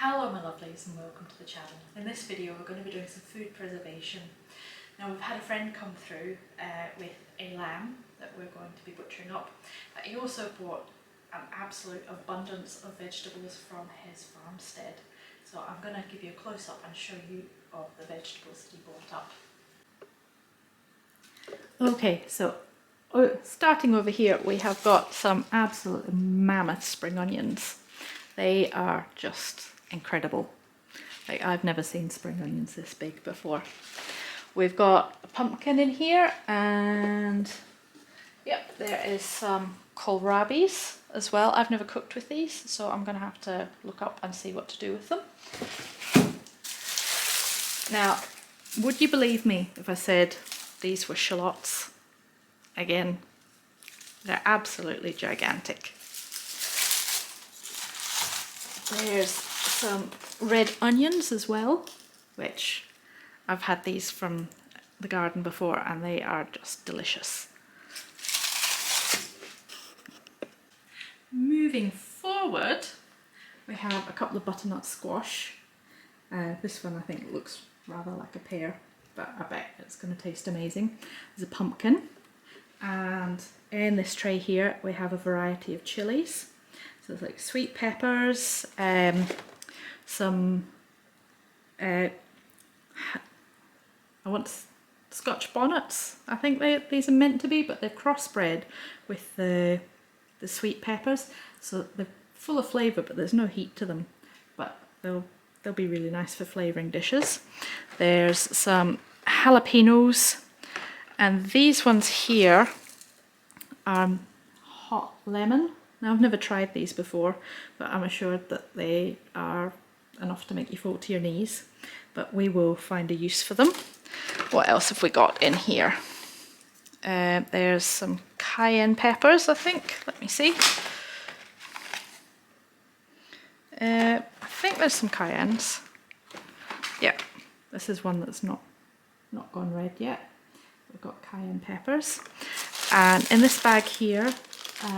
Hello my lovelies and welcome to the channel. In this video we're going to be doing some food preservation. Now we've had a friend come through with a lamb that we're going to be butchering up, but he also brought an absolute abundance of vegetables from his farmstead. So I'm going to give you a close-up and show you of the vegetables that he brought up. Okay, so starting over here we have got some absolutely mammoth spring onions. They are just incredible. Like, I've never seen spring onions this big before. We've got a pumpkin in here, and yep, there is some kohlrabis as well. I've never cooked with these, so I'm going to have to look up and see what to do with them. Now, would you believe me if I said these were shallots? Again, they're absolutely gigantic. There's some red onions as well, which I've had these from the garden before and they are just delicious. Moving forward, we have a couple of butternut squash. This one I think looks rather like a pear, but I bet it's going to taste amazing. There's a pumpkin, and in this tray here we have a variety of chilies. So it's like sweet peppers, some I want Scotch bonnets, I think these are meant to be, but they're crossbred with the sweet peppers, so they're full of flavour but there's no heat to them, but they'll be really nice for flavouring dishes. There's some jalapenos, and these ones here are hot lemon. Now, I've never tried these before, but I'm assured that they are enough to make you fall to your knees, but we will find a use for them. What else have we got in here? There's some cayenne peppers, I think. Let me see. I think there's some cayennes. Yeah, this is one that's not gone red yet. We've got cayenne peppers. And in this bag here,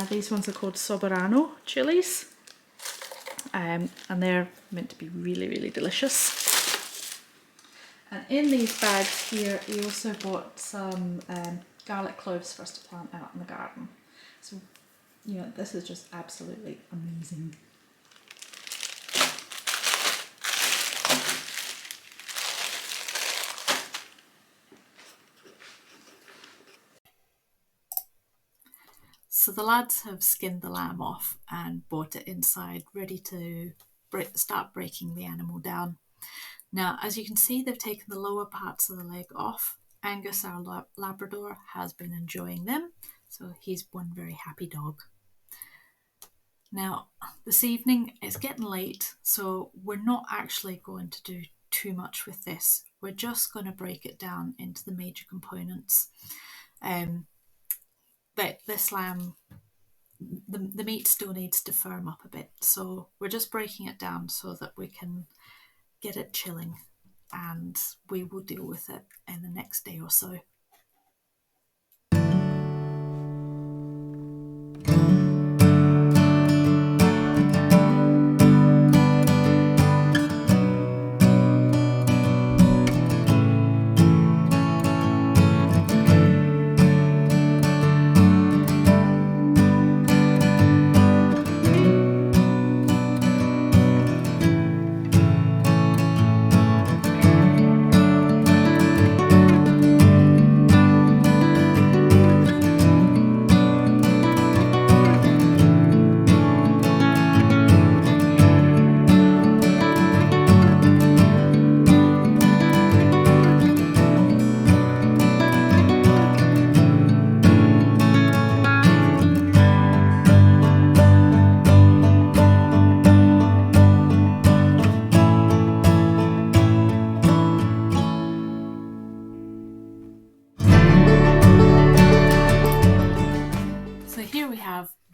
these ones are called soberano chilies, and they're meant to be really, really delicious. And in these bags here, we also bought some garlic cloves for us to plant out in the garden. So, you know, this is just absolutely amazing. So the lads have skinned the lamb off and brought it inside, ready to start breaking the animal down. Now, as you can see, they've taken the lower parts of the leg off. Angus, our Labrador, has been enjoying them, so he's one very happy dog. Now, this evening it's getting late, so we're not actually going to do too much with this. We're just going to break it down into the major components. But this lamb, the meat still needs to firm up a bit, so we're just breaking it down so that we can get it chilling, and we will deal with it in the next day or so.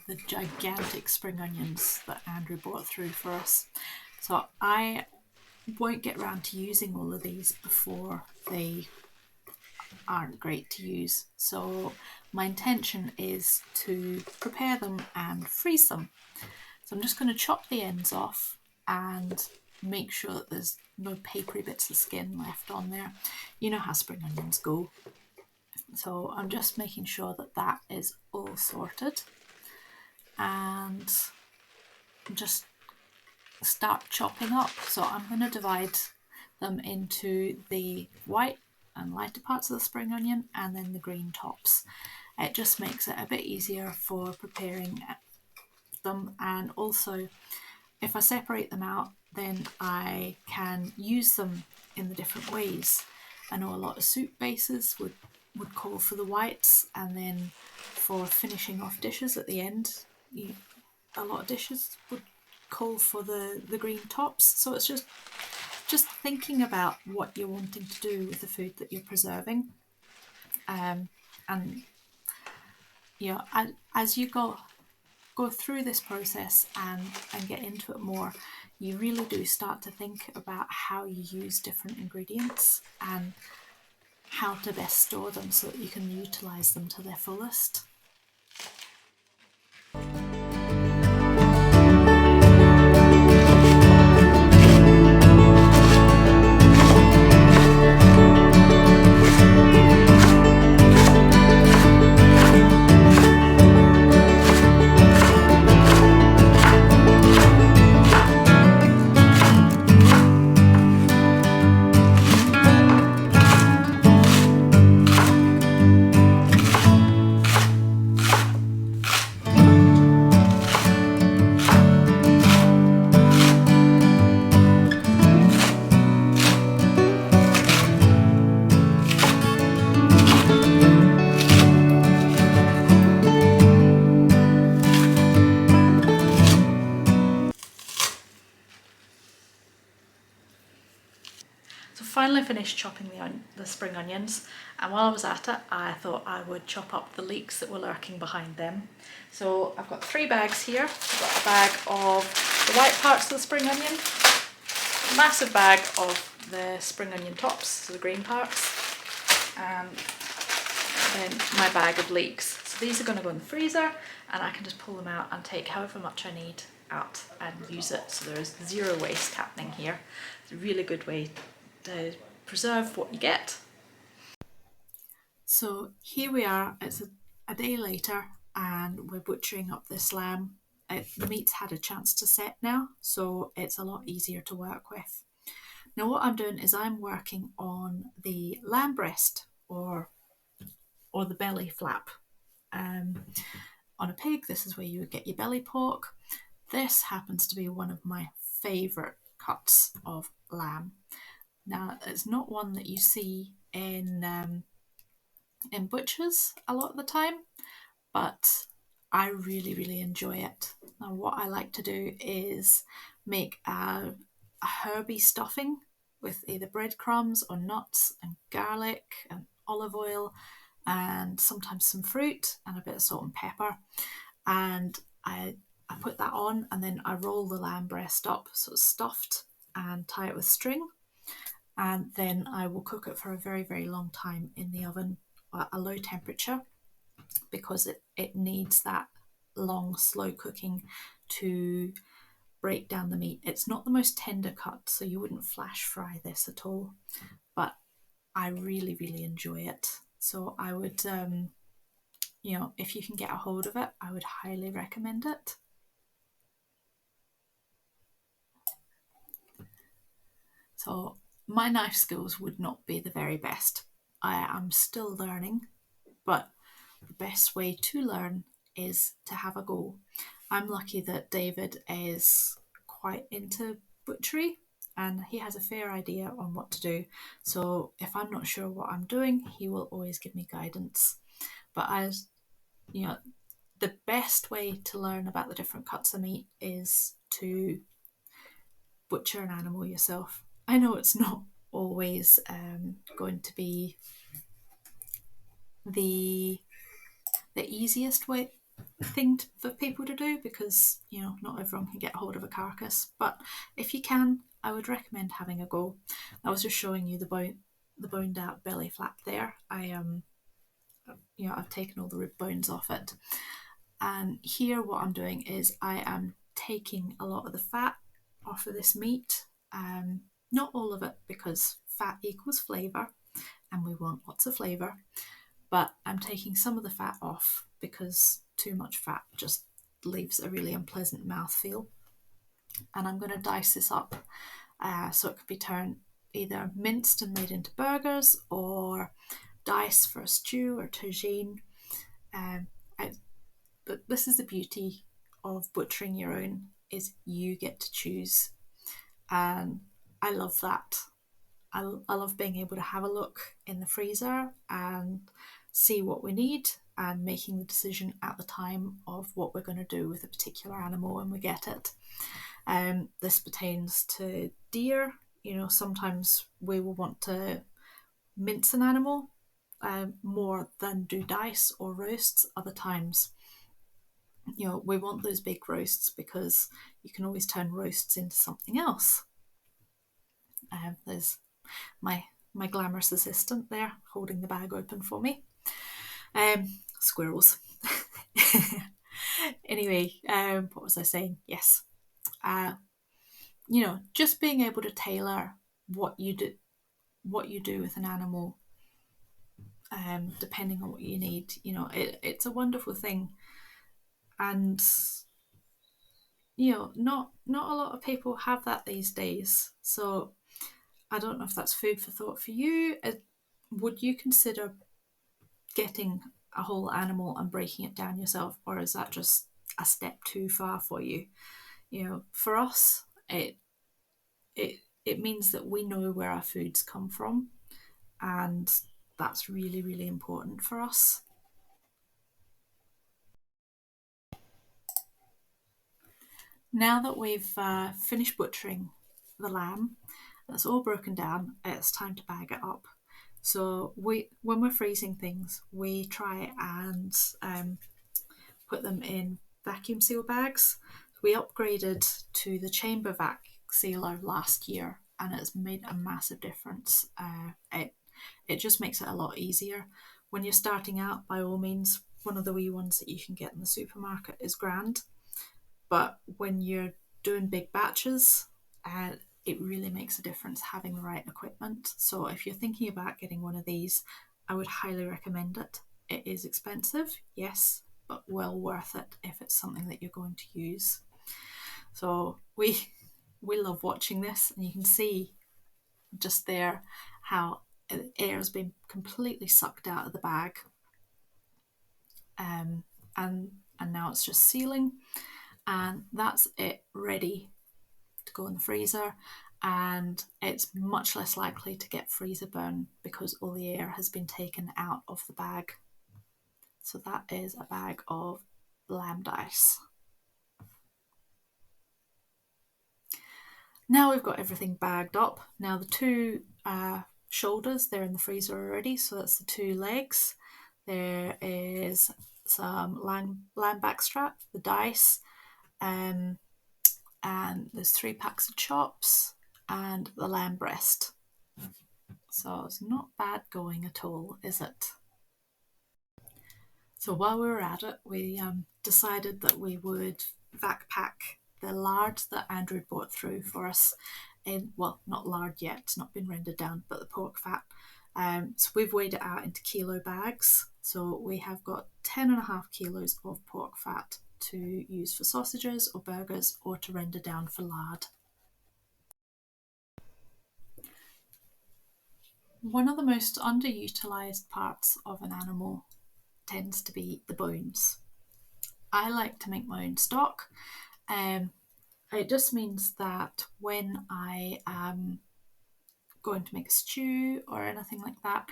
The gigantic spring onions that Andrew brought through for us. So I won't get around to using all of these before they aren't great to use. So my intention is to prepare them and freeze them. So I'm just going to chop the ends off and make sure that there's no papery bits of skin left on there. You know how spring onions go. So I'm just making sure that that is all sorted, and just start chopping up. So I'm going to divide them into the white and lighter parts of the spring onion and then the green tops. It just makes it a bit easier for preparing them, and also if I separate them out, then I can use them in the different ways. I know a lot of soup bases would call for the whites, and then for finishing off dishes at the end, a lot of dishes would call for the green tops. So it's just thinking about what you're wanting to do with the food that you're preserving, and as you go through this process and get into it more, you really do start to think about how you use different ingredients and how to best store them so that you can utilize them to their fullest. So finally finished chopping the spring onions, and while I was at it I thought I would chop up the leeks that were lurking behind them. So I've got 3 bags here. I've got a bag of the white parts of the spring onion, a massive bag of the spring onion tops, so the green parts, and then my bag of leeks. So these are going to go in the freezer, and I can just pull them out and take however much I need out and use it. So there's zero waste happening here. It's a really good way to preserve what you get. So here we are, it's a day later, and we're butchering up this lamb. The meat's had a chance to set now, so it's a lot easier to work with. Now what I'm doing is I'm working on the lamb breast, or the belly flap. On a pig, this is where you would get your belly pork. This happens to be one of my favourite cuts of lamb. Now, it's not one that you see in butchers a lot of the time, but I really, really enjoy it. Now, what I like to do is make a herby stuffing with either breadcrumbs or nuts and garlic and olive oil and sometimes some fruit and a bit of salt and pepper. And I put that on, and then I roll the lamb breast up so it's stuffed and tie it with string. And then I will cook it for a very, very long time in the oven at a low temperature, because it needs that long, slow cooking to break down the meat. It's not the most tender cut, so you wouldn't flash fry this at all, but I really, really enjoy it. So I would, if you can get a hold of it, I would highly recommend it. So my knife skills would not be the very best. I am still learning, but the best way to learn is to have a go. I'm lucky that David is quite into butchery, and he has a fair idea on what to do. So if I'm not sure what I'm doing, he will always give me guidance. But the best way to learn about the different cuts of meat is to butcher an animal yourself. I know it's not always going to be the easiest thing for people to do, because not everyone can get hold of a carcass, but if you can, I would recommend having a go. I was just showing you the boned out belly flap there. I've taken all the rib bones off it, and here what I'm doing is I am taking a lot of the fat off of this meat, Not all of it, because fat equals flavour and we want lots of flavour, but I'm taking some of the fat off because too much fat just leaves a really unpleasant mouthfeel. And I'm going to dice this up so it could be turned either minced and made into burgers, or diced for a stew or tagine. Um, but this is the beauty of butchering your own, is you get to choose, and I love that. I love being able to have a look in the freezer and see what we need, and making the decision at the time of what we're going to do with a particular animal when we get it. This pertains to deer. You know, sometimes we will want to mince an animal more than do dice or roasts. Other times, you know, we want those big roasts because you can always turn roasts into something else. There's my glamorous assistant there holding the bag open for me. Squirrels. Anyway, what was I saying? Yes. You know, just being able to tailor what you do with an animal, depending on what you need. You know, it's a wonderful thing, and you know, not a lot of people have that these days. So I don't know if that's food for thought for you. Would you consider getting a whole animal and breaking it down yourself, or is that just a step too far for you? You know, for us, it means that we know where our foods come from, and that's really, really important for us. Now that we've finished butchering the lamb, that's all broken down, it's time to bag it up. So when we're freezing things, we try and put them in vacuum seal bags. We upgraded to the chamber vac sealer last year, and it's made a massive difference. It just makes it a lot easier. When you're starting out, by all means, one of the wee ones that you can get in the supermarket is grand. But when you're doing big batches, it really makes a difference having the right equipment. So if you're thinking about getting one of these, I would highly recommend it. It is expensive, yes, but well worth it if it's something that you're going to use. So we love watching this, and you can see just there how air has been completely sucked out of the bag, um, and now it's just sealing, and that's it ready to go in the freezer. And it's much less likely to get freezer burn because all the air has been taken out of the bag. So that is a bag of lamb dice. Now we've got everything bagged up. Now the two shoulders, they're in the freezer already, so that's the two legs. There is some lamb backstrap, the dice, and there's 3 packs of chops and the lamb breast. So it's not bad going at all, is it? So while we were at it, we decided that we would vac pack the lard that Andrew brought through for us in, well, not lard yet, it's not been rendered down, but the pork fat. So we've weighed it out into kilo bags. So we have got 10.5 kilos of pork fat to use for sausages or burgers, or to render down for lard. One of the most underutilized parts of an animal tends to be the bones. I like to make my own stock. It just means that when I am going to make a stew or anything like that,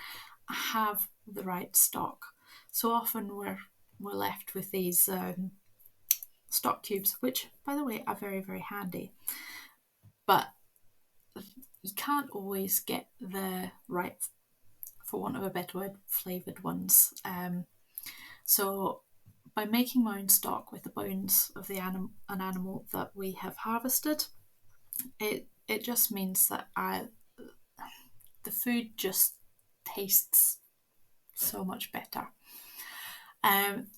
I have the right stock. So often we're left with these stock cubes, which, by the way, are very, very handy. But you can't always get the right, for want of a better word, flavoured ones. So by making my own stock with the bones of an animal that we have harvested, it just means that the food just tastes so much better.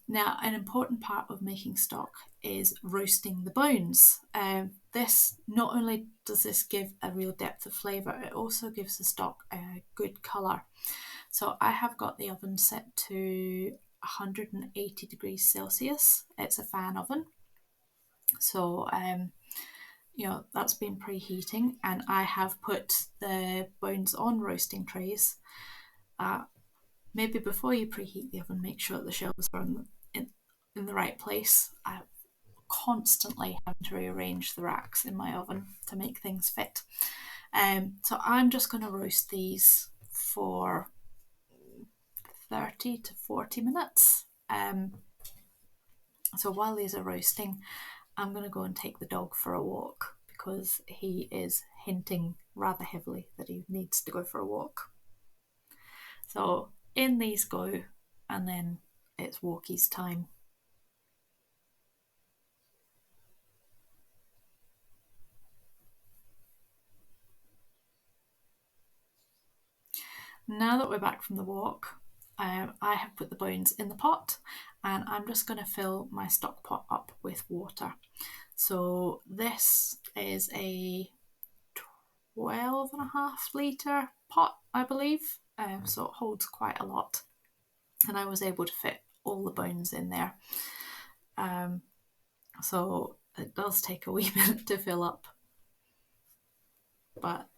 Now, an important part of making stock is roasting the bones. This not only does this give a real depth of flavour, it also gives the stock a good colour. So I have got the oven set to 180 degrees Celsius. It's a fan oven. So that's been preheating, and I have put the bones on roasting trays. Maybe before you preheat the oven, make sure that the shelves are in the right place. I constantly having to rearrange the racks in my oven to make things fit. So I'm just going to roast these for 30 to 40 minutes. So while these are roasting, I'm going to go and take the dog for a walk because he is hinting rather heavily that he needs to go for a walk. So in these go, and then it's walkies time. Now that we're back from the walk, I have put the bones in the pot, and I'm just going to fill my stock pot up with water. So this is a 12.5 litre pot, I believe, so it holds quite a lot, and I was able to fit all the bones in there. So it does take a wee minute to fill up, but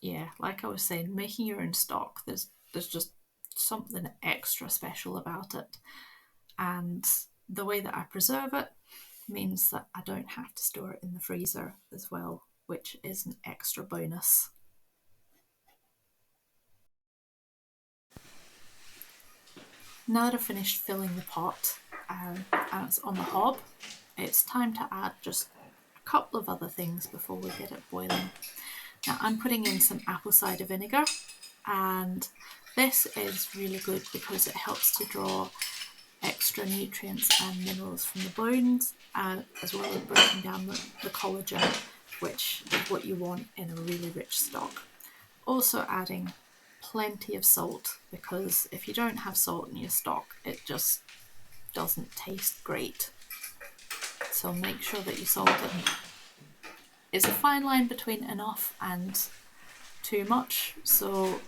yeah, like I was saying, making your own stock, there's just something extra special about it, and the way that I preserve it means that I don't have to store it in the freezer as well, which is an extra bonus. Now that I've finished filling the pot and it's on the hob, it's time to add just a couple of other things before we get it boiling. Now I'm putting in some apple cider vinegar, and this is really good because it helps to draw extra nutrients and minerals from the bones, as well as breaking down the collagen, which is what you want in a really rich stock. Also adding plenty of salt, because if you don't have salt in your stock, it just doesn't taste great. So make sure that you salt it. It's a fine line between enough and too much, so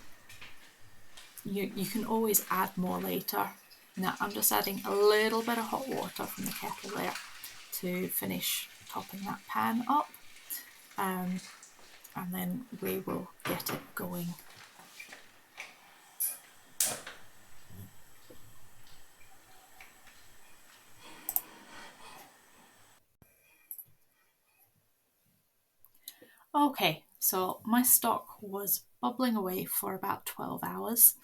you can always add more later. Now I'm just adding a little bit of hot water from the kettle there to finish topping that pan up, and then we will get it going. Okay, so my stock was bubbling away for about 12 hours,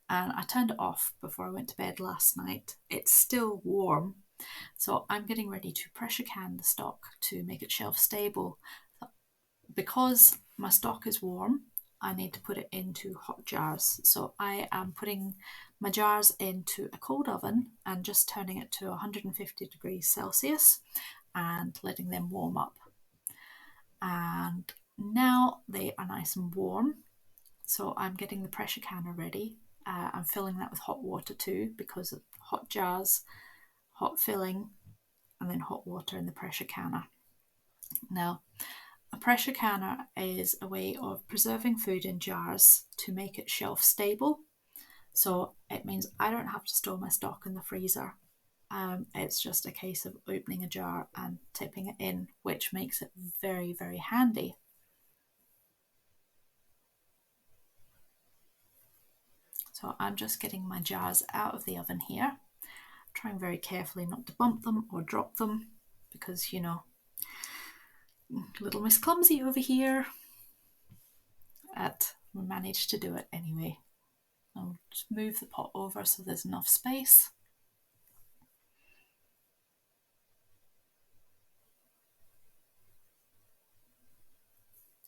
and I turned it off before I went to bed last night. It's still warm, so I'm getting ready to pressure can the stock to make it shelf stable. Because my stock is warm, I need to put it into hot jars. So I am putting my jars into a cold oven and just turning it to 150 degrees Celsius and letting them warm up. And now they are nice and warm. So I'm getting the pressure canner ready. I'm filling that with hot water too, because of hot jars, hot filling, and then hot water in the pressure canner. Now, a pressure canner is a way of preserving food in jars to make it shelf stable. So it means I don't have to store my stock in the freezer. It's just a case of opening a jar and tipping it in, which makes it very, very handy. So I'm just getting my jars out of the oven here, trying very carefully not to bump them or drop them, because little Miss Clumsy over here. We managed to do it anyway. I'll just move the pot over so there's enough space.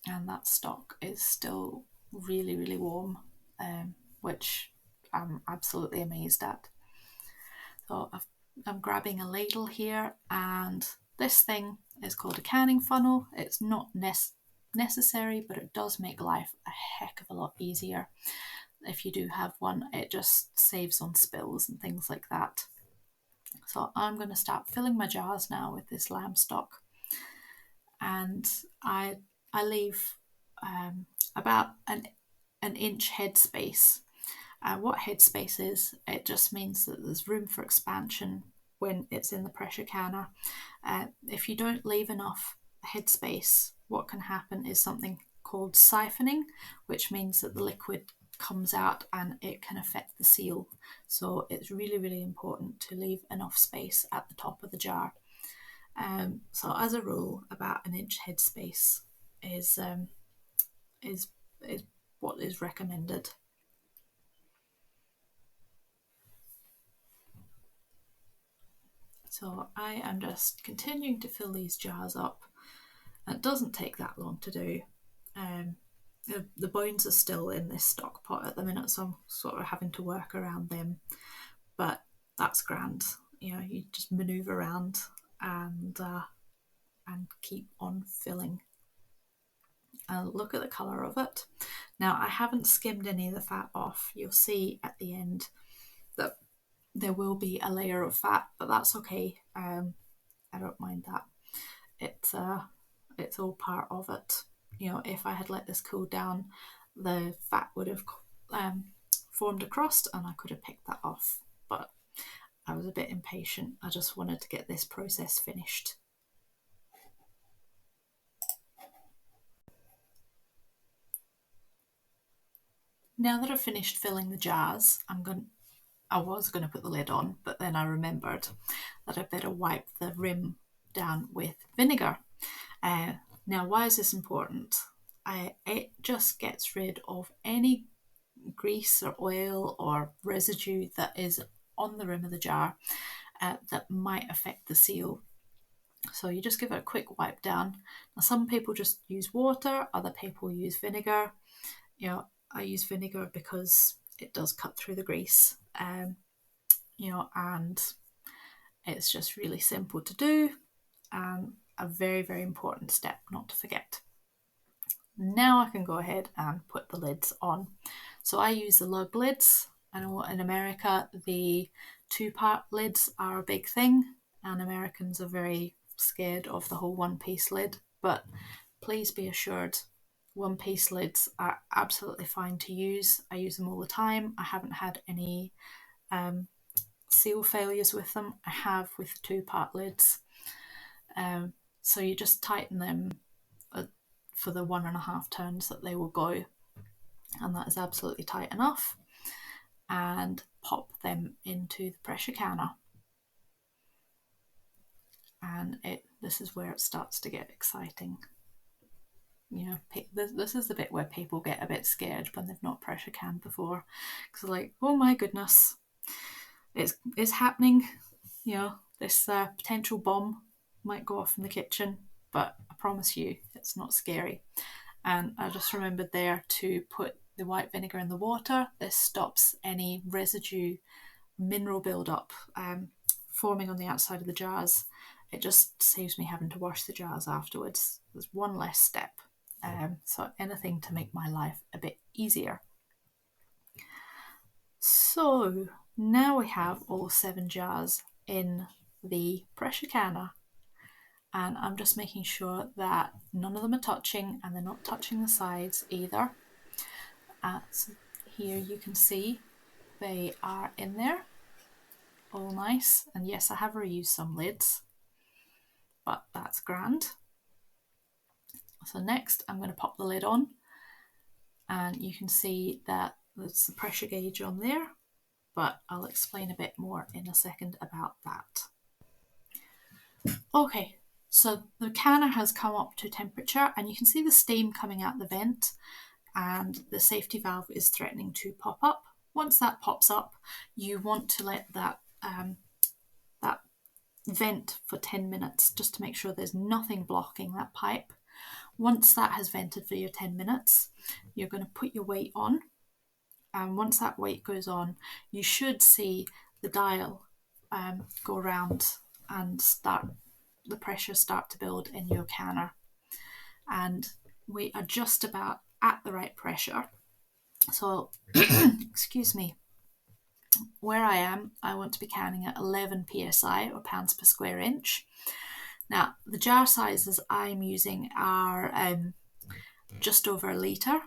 And that stock is still really, really warm, which I'm absolutely amazed at. So I'm grabbing a ladle here, and this thing is called a canning funnel. It's not necessary, but it does make life a heck of a lot easier. If you do have one, it just saves on spills and things like that. So I'm going to start filling my jars now with this lamb stock, and I leave about an inch headspace. What headspace is, it just means that there's room for expansion when it's in the pressure canner. If you don't leave enough headspace, what can happen is something called siphoning, which means that the liquid comes out and it can affect the seal. So it's really, really important to leave enough space at the top of the jar. So as a rule, about an inch headspace is is is what is recommended. So I am just continuing to fill these jars up. It doesn't take that long to do. The bones are still in this stock pot at the minute, so I'm sort of having to work around them. But that's grand. You know, you just manoeuvre around and keep on filling. And look at the colour of it. Now, I haven't skimmed any of the fat off. You'll see at the end that there will be a layer of fat, but that's okay. I don't mind that. It's all part of it. You know, if I had let this cool down, the fat would have formed a crust and I could have picked that off. But I was a bit impatient. I just wanted to get this process finished. Now that I've finished filling the jars, I was going to put the lid on, but then I remembered that I better wipe the rim down with vinegar. Now, why is this important? It just gets rid of any grease or oil or residue that is on the rim of the jar that might affect the seal. So you just give it a quick wipe down. Now, some people just use water, other people use vinegar. You know, I use vinegar because it does cut through the grease. You know, and it's just really simple to do and a very, very important step not to forget. Now I can go ahead and put the lids on. So I use the lug lids. I know in America the two-part lids are a big thing, and Americans are very scared of the whole one-piece lid, but please be assured one-piece lids are absolutely fine to use. I use them all the time. I haven't had any seal failures with them. I have with two-part lids. So you just tighten them for the 1.5 turns that they will go, and that is absolutely tight enough, and pop them into the pressure canner. And this is where it starts to get exciting. You know, this is the bit where people get a bit scared when they've not pressure canned before, because they're like, oh my goodness, it's happening. You know, this potential bomb might go off in the kitchen, but I promise you it's not scary. And I just remembered there to put the white vinegar in the water. This stops any residue, mineral buildup forming on the outside of the jars. It just saves me having to wash the jars afterwards. There's one less step. So anything to make my life a bit easier. So now we have all 7 jars in the pressure canner, and I'm just making sure that none of them are touching and they're not touching the sides either. So here you can see they are in there, all nice. And yes, I have reused some lids, but that's grand. So next I'm going to pop the lid on, and you can see that there's the pressure gauge on there, but I'll explain a bit more in a second about that. Okay, so the canner has come up to temperature and you can see the steam coming out the vent, and the safety valve is threatening to pop up. Once that pops up, you want to let that vent for 10 minutes just to make sure there's nothing blocking that pipe. Once that has vented for your 10 minutes, you're going to put your weight on, and once that weight goes on, you should see the dial go around and the pressure start to build in your canner, and we are just about at the right pressure. So excuse me, where I am, I want to be canning at 11 psi or pounds per square inch. Now, the jar sizes I'm using are just over a litre,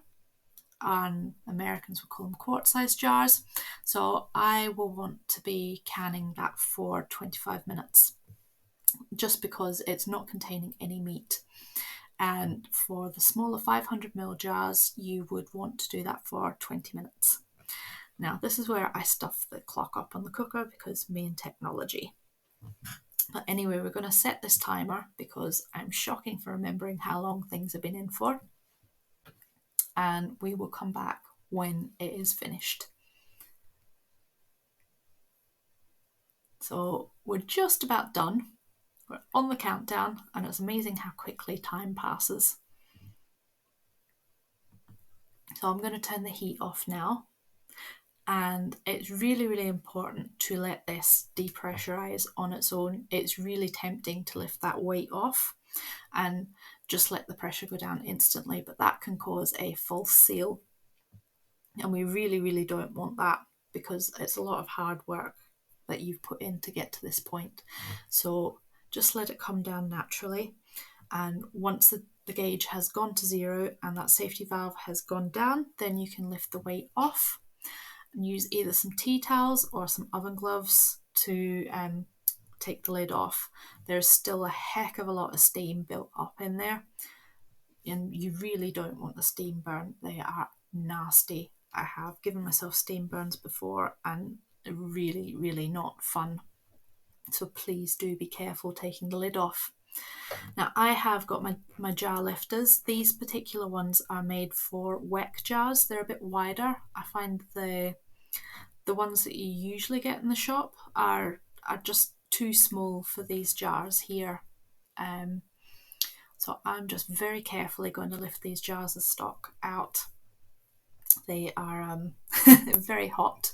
and Americans would call them quart-sized jars. So I will want to be canning that for 25 minutes, just because it's not containing any meat. And for the smaller 500ml jars, you would want to do that for 20 minutes. Now, this is where I stuff the clock up on the cooker because me and technology. But anyway, we're going to set this timer because I'm shocking for remembering how long things have been in for. And we will come back when it is finished. So we're just about done. We're on the countdown, and it's amazing how quickly time passes. So I'm going to turn the heat off now. And it's really, really important to let this depressurize on its own. It's really tempting to lift that weight off and just let the pressure go down instantly, but that can cause a false seal. And we really, really don't want that because it's a lot of hard work that you've put in to get to this point. So just let it come down naturally. And once the gauge has gone to 0 and that safety valve has gone down, then you can lift the weight off and use either some tea towels or some oven gloves to take the lid off. There's still a heck of a lot of steam built up in there, and you really don't want the steam burn. They are nasty. I have given myself steam burns before, and really, really not fun. So please do be careful taking the lid off. Now, I have got my jar lifters. These particular ones are made for weck jars. They're a bit wider. I find the ones that you usually get in the shop are just too small for these jars here. So I'm just very carefully going to lift these jars of stock out. They are very hot,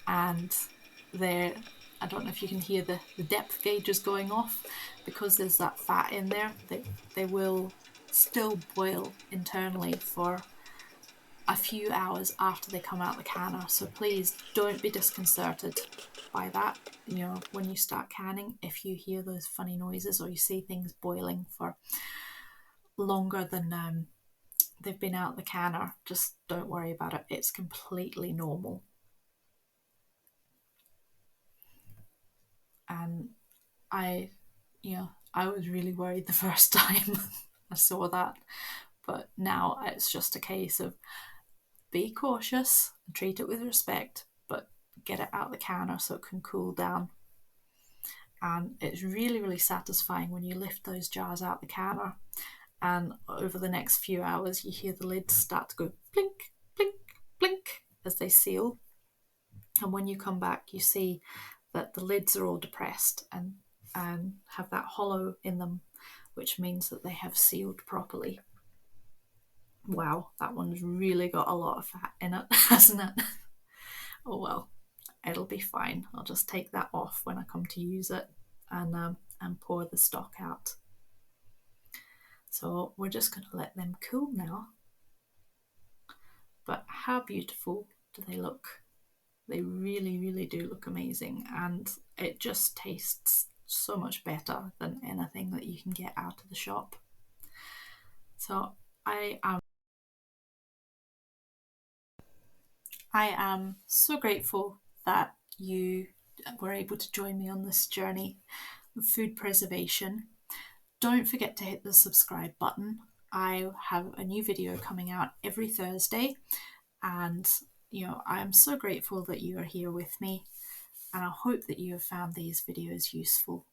and I don't know if you can hear the depth gauges going off because there's that fat in there. They will still boil internally for a few hours after they come out the canner. So please don't be disconcerted by that. You know, when you start canning, if you hear those funny noises or you see things boiling for longer than they've been out the canner, just don't worry about it. It's completely normal. And I was really worried the first time I saw that, but now it's just a case of be cautious and treat it with respect, but get it out the canner so it can cool down. And it's really, really satisfying when you lift those jars out the canner, and over the next few hours you hear the lids start to go blink, blink, blink as they seal. And when you come back, you see that the lids are all depressed and have that hollow in them, which means that they have sealed properly. Wow, that one's really got a lot of fat in it, hasn't it? Oh well, it'll be fine. I'll just take that off when I come to use it and pour the stock out. So we're just going to let them cool now. But how beautiful do they look? They really, really do look amazing, and it just tastes so much better than anything that you can get out of the shop. So I am so grateful that you were able to join me on this journey of food preservation. Don't forget to hit the subscribe button. I have a new video coming out every Thursday, and I am so grateful that you are here with me, and I hope that you have found these videos useful.